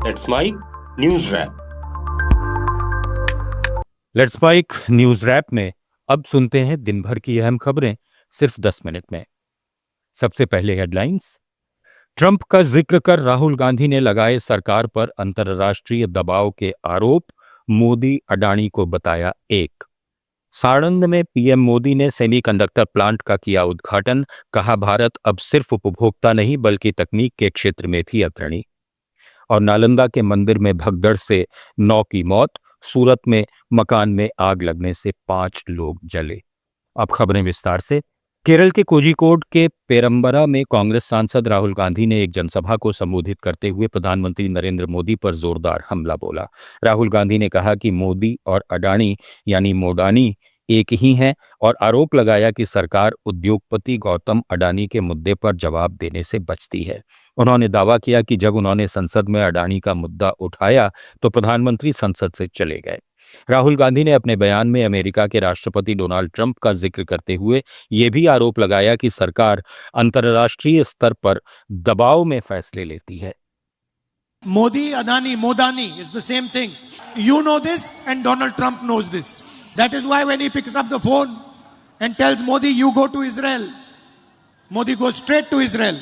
Let's mic news wrap. Let's spike news wrap में अब सुनते हैं दिन भर की अहम खबरें सिर्फ 10 मिनट में। सबसे पहले हेडलाइंस। ट्रंप का जिक्र कर राहुल गांधी ने लगाए सरकार पर अंतर्राष्ट्रीय दबाव के आरोप। मोदी अडानी को बताया एक। साणंद में पीएम मोदी ने सेमीकंडक्टर प्लांट का किया उद्घाटन। कहा भारत अब सिर्फ उपभोक्ता नहीं बल्कि तकनीक के क्षेत्र में भी अग्रणी। और नालंदा के मंदिर में भगदड़ से 9 की मौत। सूरत में मकान में आग लगने से 5 लोग जले। अब खबरें विस्तार से। केरल के कोझिकोड के पेरंबरा में कांग्रेस सांसद राहुल गांधी ने एक जनसभा को संबोधित करते हुए प्रधानमंत्री नरेंद्र मोदी पर जोरदार हमला बोला। राहुल गांधी ने कहा कि मोदी और अडानी यानी मोडानी एक ही हैं और आरोप लगाया कि सरकार उद्योगपति गौतम अडानी के मुद्दे पर जवाब देने से बचती है। उन्होंने दावा किया कि जब उन्होंने संसद में अडानी का मुद्दा उठाया तो प्रधानमंत्री संसद से चले गए। राहुल गांधी ने अपने बयान में अमेरिका के राष्ट्रपति डोनाल्ड ट्रंप का जिक्र करते हुए यह भी आरोप लगाया कि सरकार अंतर्राष्ट्रीय स्तर पर दबाव में फैसले लेती है। Modi, Adani, Modani is the same thing. You know this and Donald Trump knows this. That is why when he picks up the phone and tells Modi, you go to Israel, Modi goes straight to Israel.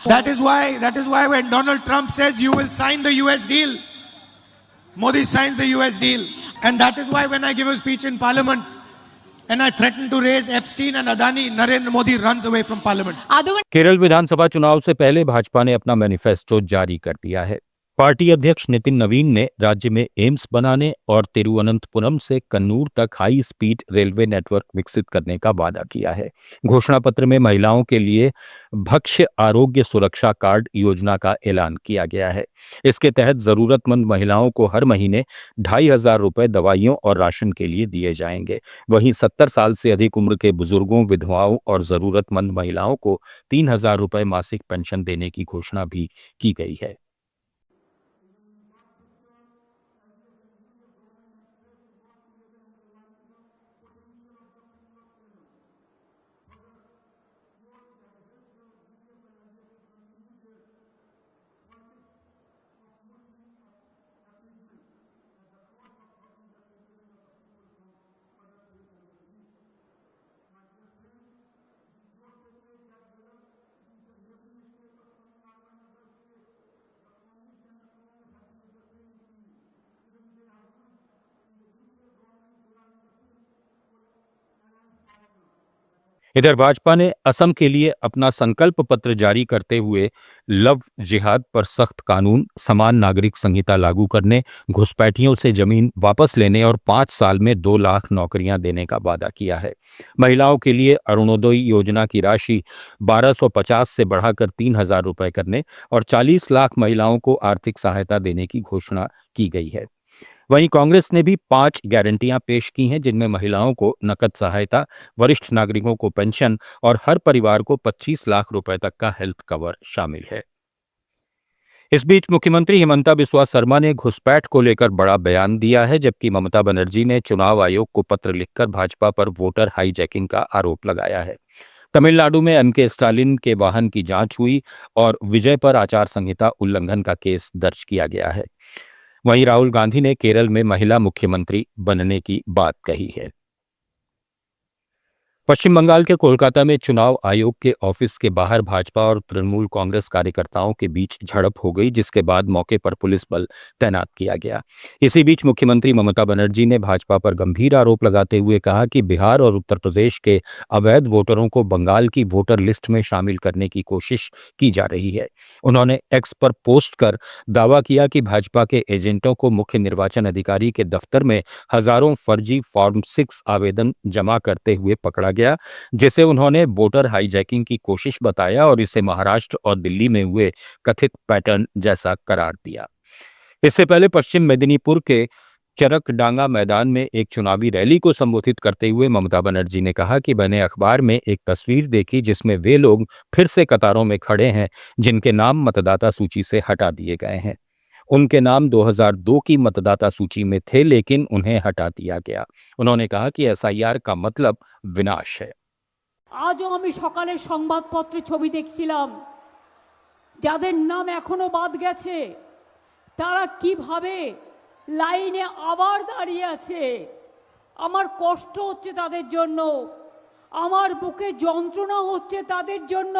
That is why when Donald Trump says you will sign the US deal, Modi signs the US deal. And that is why when I give a speech in Parliament and I threaten to raise Epstein and Adani, Narendra Modi runs away from Parliament. Kerala विधानसभा चुनाव से पहले भाजपा ने अपना manifesto जारी कर दिया है। Party अध्यक्ष नितिन नवीन ने राज्य में एम्स बनाने और तिरुवनंतपुरम से कन्नूर तक हाई स्पीड रेलवे नेटवर्क विकसित करने का वादा किया है। घोषणा पत्र में महिलाओं के लिए भक्ष्य आरोग्य सुरक्षा कार्ड योजना का ऐलान किया गया है। इसके तहत जरूरतमंद महिलाओं को हर महीने 2,500 रुपए दवाइयों और राशन के लिए दिए जाएंगे। वहीं 70 साल से अधिक उम्र के बुजुर्गों, विधवाओं और जरूरतमंद महिलाओं को 3,000 रुपए मासिक पेंशन देने की घोषणा भी की गई है। इधर भाजपा ने असम के लिए अपना संकल्प पत्र जारी करते हुए लव जिहाद पर सख्त कानून, समान नागरिक संहिता लागू करने, घुसपैठियों से जमीन वापस लेने और 5 साल में 2 लाख नौकरियां देने का वादा किया है। महिलाओं के लिए अरुणोदय योजना की राशि 1,250 से बढ़ाकर 3,000 रुपए करने और 40 लाख महिलाओं को आर्थिक सहायता देने की घोषणा की गई है। वहीं कांग्रेस ने भी 5 गारंटियां पेश की हैं, जिनमें महिलाओं को नकद सहायता, वरिष्ठ नागरिकों को पेंशन और हर परिवार को 25 लाख रुपए तक का हेल्थ कवर शामिल है। इस बीच मुख्यमंत्री हिमंता बिस्वा शर्मा ने घुसपैठ को लेकर बड़ा बयान दिया है, जबकि ममता बनर्जी ने चुनाव आयोग को पत्र लिखकर भाजपा पर वोटर हाईजैकिंग का आरोप लगाया है। तमिलनाडु में एमके स्टालिन के वाहन की जांच हुई और विजय पर आचार संहिता उल्लंघन का केस दर्ज किया गया है। वहीं राहुल गांधी ने केरल में महिला मुख्यमंत्री बनने की बात कही है। पश्चिम बंगाल के कोलकाता में चुनाव आयोग के ऑफिस के बाहर भाजपा और तृणमूल कांग्रेस कार्यकर्ताओं के बीच झड़प हो गई, जिसके बाद मौके पर पुलिस बल तैनात किया गया। इसी बीच मुख्यमंत्री ममता बनर्जी ने भाजपा पर गंभीर आरोप लगाते हुए कहा कि बिहार और उत्तर प्रदेश के अवैध वोटरों को बंगाल की वोटर लिस्ट में शामिल करने की कोशिश की जा रही है। उन्होंने एक्स पर पोस्ट कर दावा किया कि भाजपा के एजेंटों को मुख्य निर्वाचन अधिकारी के दफ्तर में हजारों फर्जी फॉर्म 6 आवेदन जमा करते हुए पकड़ा गया, जिसे उन्होंने वोटर हाईजैकिंग की कोशिश बताया और इसे महाराष्ट्र और दिल्ली में हुए कथित पैटर्न जैसा करार दिया। इससे पहले पश्चिम मेदिनीपुर के चरकडांगा मैदान में एक चुनावी रैली को संबोधित करते हुए ममता बनर्जी ने कहा कि मैंने अखबार में एक तस्वीर देखी जिसमें वे लोग फिर से कतारों में खड़े हैं जिनके नाम मतदाता सूची से हटा दिए गए हैं। उनके नाम 2002 की मतदाता सूची में थे, लेकिन उन्हें हटा दिया गया। उन्होंने कहा कि एसआईआर का मतलब विनाश है। আজও আমি সকালে সংবাদপত্রে ছবি দেখছিলাম, যাদের নাম এখনো বাদ গেছে তারা কিভাবে লাইনে আবার দাঁড়িয়ে আছে। আমার কষ্ট হচ্ছে তাদের জন্য, আমার বুকে যন্ত্রণা হচ্ছে তাদের জন্য।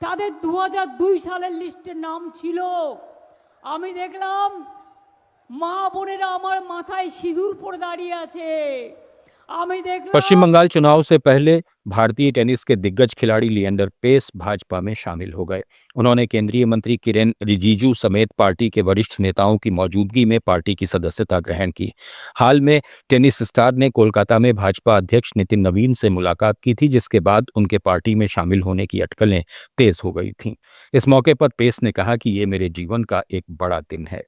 তাদের 2002 সালের লিস্টে নাম ছিল। আমি দেখলাম মা বোনেরা আমার মাথায় সিঁদুর পরে দাঁড়িয়ে আছে। আমি দেখলাম पश्चिम बंगाल चुनाव से पहले भारतीय टेनिस के दिग्गज खिलाड़ी लिएंडर पेस भाजपा में शामिल हो गए। उन्होंने केंद्रीय मंत्री किरेन रिजिजू समेत पार्टी के वरिष्ठ नेताओं की मौजूदगी में पार्टी की सदस्यता ग्रहण की। हाल में टेनिस स्टार ने कोलकाता में भाजपा अध्यक्ष नितिन नवीन से मुलाकात की थी, जिसके बाद उनके पार्टी में शामिल होने की अटकलें तेज हो गई थीं। इस मौके पर पेस ने कहा कि ये मेरे जीवन का एक बड़ा दिन है।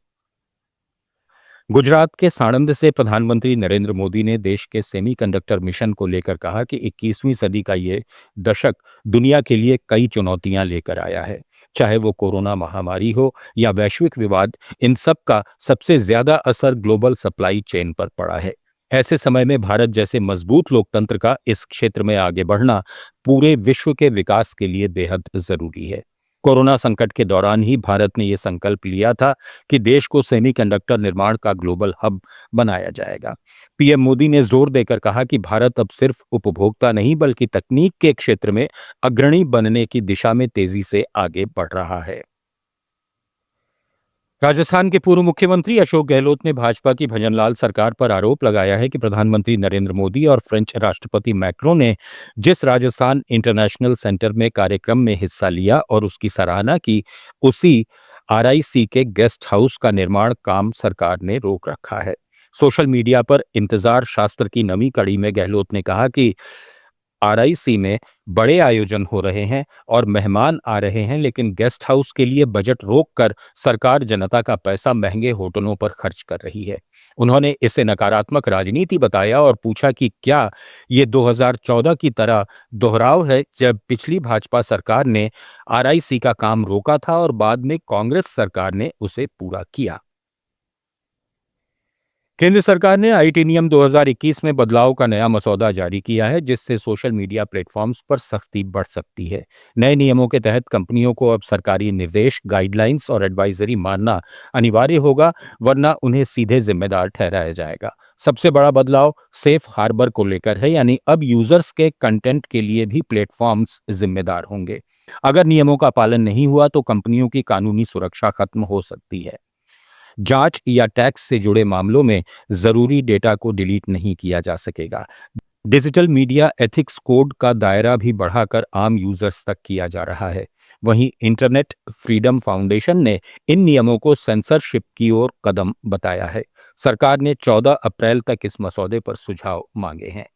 गुजरात के साणंद से प्रधानमंत्री नरेंद्र मोदी ने देश के सेमीकंडक्टर मिशन को लेकर कहा कि 21वीं सदी का ये दशक दुनिया के लिए कई चुनौतियां लेकर आया है। चाहे वो कोरोना महामारी हो या वैश्विक विवाद, इन सब का सबसे ज्यादा असर ग्लोबल सप्लाई चेन पर पड़ा है। ऐसे समय में भारत जैसे मजबूत लोकतंत्र का इस क्षेत्र में आगे बढ़ना पूरे विश्व के विकास के लिए बेहद जरूरी है। कोरोना संकट के दौरान ही भारत ने यह संकल्प लिया था कि देश को सेमीकंडक्टर निर्माण का ग्लोबल हब बनाया जाएगा। पीएम मोदी ने जोर देकर कहा कि भारत अब सिर्फ उपभोक्ता नहीं बल्कि तकनीक के क्षेत्र में अग्रणी बनने की दिशा में तेजी से आगे बढ़ रहा है। राजस्थान के पूर्व मुख्यमंत्री अशोक गहलोत ने भाजपा की भजनलाल सरकार पर आरोप लगाया है कि प्रधानमंत्री नरेंद्र मोदी और फ्रेंच राष्ट्रपति मैक्रों ने जिस राजस्थान इंटरनेशनल सेंटर में कार्यक्रम में हिस्सा लिया और उसकी सराहना की, उसी आरआईसी के गेस्ट हाउस का निर्माण काम सरकार ने रोक रखा है। सोशल मीडिया पर इंतजार शास्त्र की नवी कड़ी में गहलोत ने कहा कि आरआईसी में बड़े आयोजन हो रहे हैं और मेहमान आ रहे हैं, लेकिन गेस्ट हाउस के लिए बजट रोककर सरकार जनता का पैसा महंगे होटलों पर खर्च कर रही है। उन्होंने इसे नकारात्मक राजनीति बताया और पूछा कि क्या ये 2014 की तरह दोहराव है, जब पिछली भाजपा सरकार ने आरआईसी का काम रोका था और बाद में कांग्रेस सरकार ने उसे पूरा किया। केंद्र सरकार ने आईटी नियम 2021 में बदलाव का नया मसौदा जारी किया है, जिससे सोशल मीडिया प्लेटफॉर्म्स पर सख्ती बढ़ सकती है। नए नियमों के तहत कंपनियों को अब सरकारी निर्देश, गाइडलाइंस और एडवाइजरी मानना अनिवार्य होगा, वरना उन्हें सीधे जिम्मेदार ठहराया जाएगा। सबसे बड़ा बदलाव सेफ हार्बर को लेकर है, यानी अब यूजर्स के कंटेंट के लिए भी प्लेटफॉर्म्स जिम्मेदार होंगे। अगर नियमों का पालन नहीं हुआ तो कंपनियों की कानूनी सुरक्षा खत्म हो सकती है। जांच या टैक्स से जुड़े मामलों में जरूरी डेटा को डिलीट नहीं किया जा सकेगा। डिजिटल मीडिया एथिक्स कोड का दायरा भी बढ़ाकर आम यूजर्स तक किया जा रहा है। वहीं इंटरनेट फ्रीडम फाउंडेशन ने इन नियमों को सेंसरशिप की ओर कदम बताया है। सरकार ने 14 अप्रैल तक इस मसौदे पर सुझाव मांगे हैं।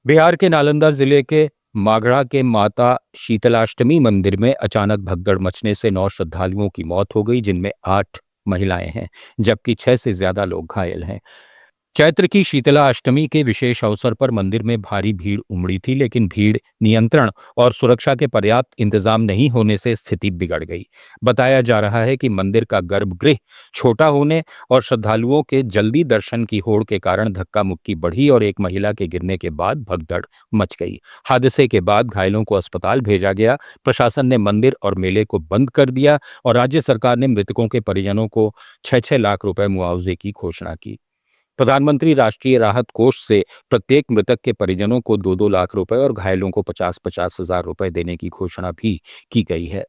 बिहार के नालंदा जिले के मागड़ा के माता शीतलाष्टमी मंदिर में अचानक भगदड़ मचने से 9 श्रद्धालुओं की मौत हो गई, जिनमें 8 महिलाएं हैं, जबकि 6 से ज्यादा लोग घायल हैं। चैत्र की शीतला अष्टमी के विशेष अवसर पर मंदिर में भारी भीड़ उमड़ी थी, लेकिन भीड़ नियंत्रण और सुरक्षा के पर्याप्त इंतजाम नहीं होने से स्थिति बिगड़ गई। बताया जा रहा है कि मंदिर का गर्भगृह छोटा होने और श्रद्धालुओं के जल्दी दर्शन की होड़ के कारण धक्का मुक्की बढ़ी और एक महिला के गिरने के बाद भगदड़ मच गई। हादसे के बाद घायलों को अस्पताल भेजा गया। प्रशासन ने मंदिर और मेले को बंद कर दिया और राज्य सरकार ने मृतकों के परिजनों को 6-6 लाख रुपए मुआवजे की घोषणा की। प्रधानमंत्री राष्ट्रीय राहत कोष से प्रत्येक मृतक के परिजनों को 2-2 लाख रुपए और घायलों को 50-50 हजार रुपए देने की घोषणा भी की गई है।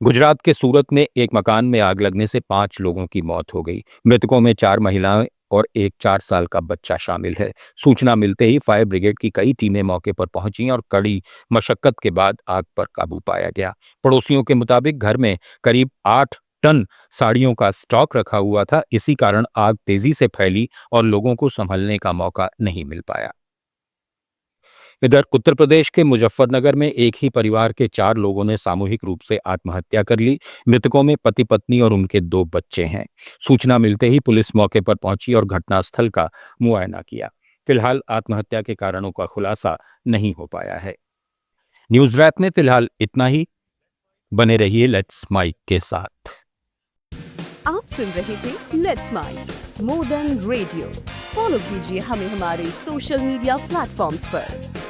गुजरात के सूरत में एक मकान में आग लगने से 5 लोगों की मौत हो गई। मृतकों में 4 महिलाएं और एक 4 साल का बच्चा शामिल है। सूचना मिलते ही फायर ब्रिगेड की कई टीमें मौके पर पहुंची और कड़ी मशक्कत के बाद आग पर काबू पाया गया। पड़ोसियों के मुताबिक घर में करीब 8 टन साड़ियों का स्टॉक रखा हुआ था। इसी कारण आग तेजी से फैली और लोगों को संभलने का मौका नहीं मिल पाया। इधर उत्तर प्रदेश के मुजफ्फरनगर में एक ही परिवार के 4 लोगों ने सामूहिक रूप से आत्महत्या कर ली। मृतकों में पति पत्नी और उनके 2 बच्चे हैं। सूचना मिलते ही पुलिस मौके पर पहुंची और घटनास्थल का मुआयना किया। फिलहाल आत्महत्या के कारणों का खुलासा नहीं हो पाया है। न्यूज रैप में फिलहाल इतना ही। बने रहिए लेट्स माइक के साथ। आप सुन रहे थे let's mic more than radio. Follow कीजिए हमें हमारे सोशल मीडिया प्लेटफॉर्म्स पर।